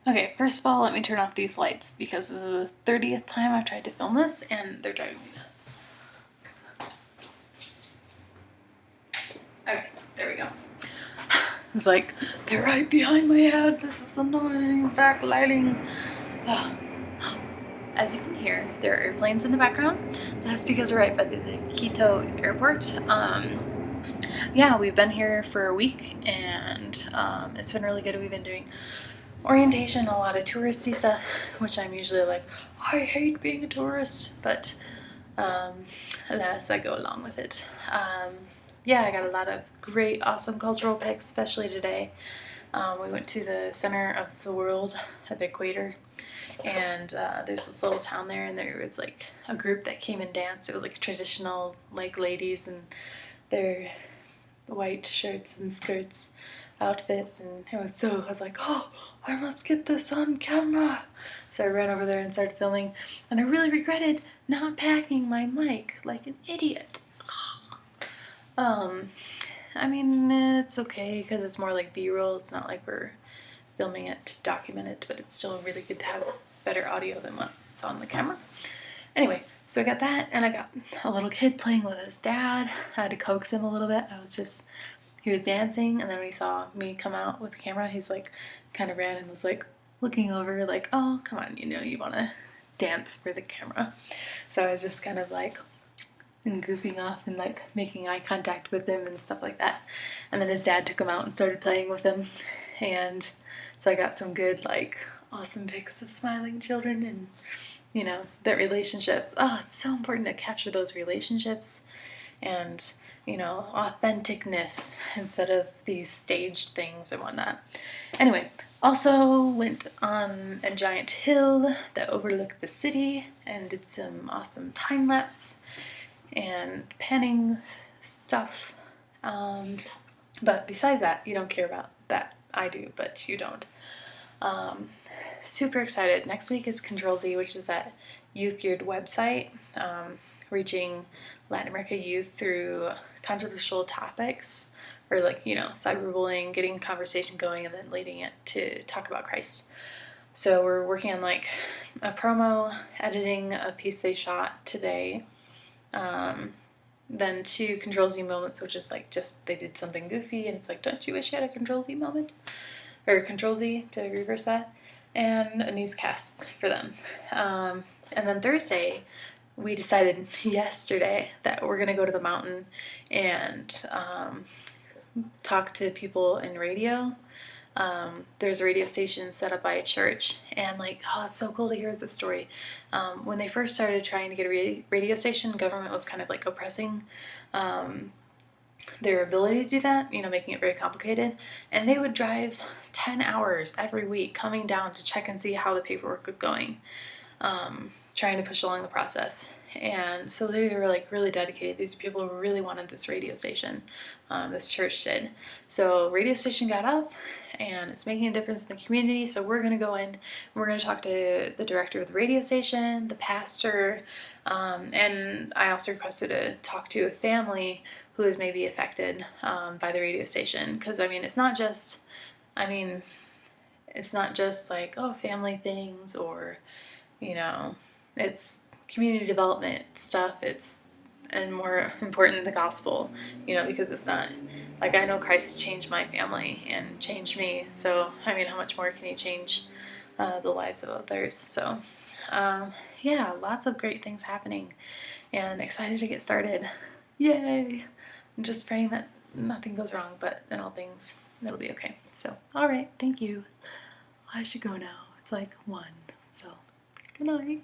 Okay, first of all, let me turn off these lights because this is the 30th time I've tried to film this and they're driving me nuts. Okay, there we go. It's like, they're right behind my head. This is annoying. Backlighting. Oh. As you can hear, there are airplanes in the background. That's because we're right by the Quito airport. Yeah, we've been here for a week and it's been really good. We've been doing orientation, a lot of touristy stuff, which I'm usually like, I hate being a tourist, but alas, I go along with it. Yeah, I got a lot of great, awesome cultural pics, especially today. We went to the center of the world at the equator, and there's this little town there, and there was like a group that came and danced. It was like traditional like ladies and their white shirts and skirts outfit, and I was like, oh, I must get this on camera. So I ran over there and started filming, and I really regretted not packing my mic like an idiot. I mean, it's okay because it's more like B-roll. It's not like we're filming it to document it, but it's still really good to have better audio than what's on the camera. Anyway, so I got that, and I got a little kid playing with his dad. I had to coax him a little bit. He was dancing, and then when he saw me come out with the camera, he's like, kind of ran and was like looking over like, oh, come on, you want to dance for the camera. So I was just kind of like goofing off and like making eye contact with him and stuff like that. And then his dad took him out and started playing with him. And so I got some good, like, awesome pics of smiling children and, that relationship. Oh, it's so important to capture those relationships and, authenticness instead of these staged things and whatnot. Anyway, also went on a giant hill that overlooked the city and did some awesome time lapse and panning stuff. But besides that, you don't care about that. I do, but you don't. Super excited. Next week is Control Z, which is that youth-geared website, reaching Latin America youth through controversial topics, or like, cyberbullying, getting conversation going, and then leading it to talk about Christ. So we're working on like a promo, editing a piece they shot today. Then 2 Control Z moments, which is like just they did something goofy, and it's like, don't you wish you had a Control Z moment? Or Control Z to reverse that. And a newscast for them. And then Thursday, we decided yesterday that we're going to go to the mountain and talk to people in radio. There's a radio station set up by a church, and like, oh, it's so cool to hear the story. When they first started trying to get a radio station, government was kind of like oppressing their ability to do that, making it very complicated. And they would drive 10 hours every week coming down to check and see how the paperwork was going, trying to push along the process. And so they were like really dedicated. These people really wanted this radio station. This church did. So radio station got up, and it's making a difference in the community. So we're going to go in and we're going to talk to the director of the radio station, the pastor, and I also requested to talk to a family who is maybe affected by the radio station. Because it's not just like, oh, family things, or it's community development stuff. And more important, the gospel, because it's not like, I know Christ changed my family and changed me, so how much more can he change the lives of others? So yeah, lots of great things happening, and excited to get started. Yay! I'm just praying that nothing goes wrong, but in all things it'll be okay. So all right, thank you. I should go now. It's like 1, so good night.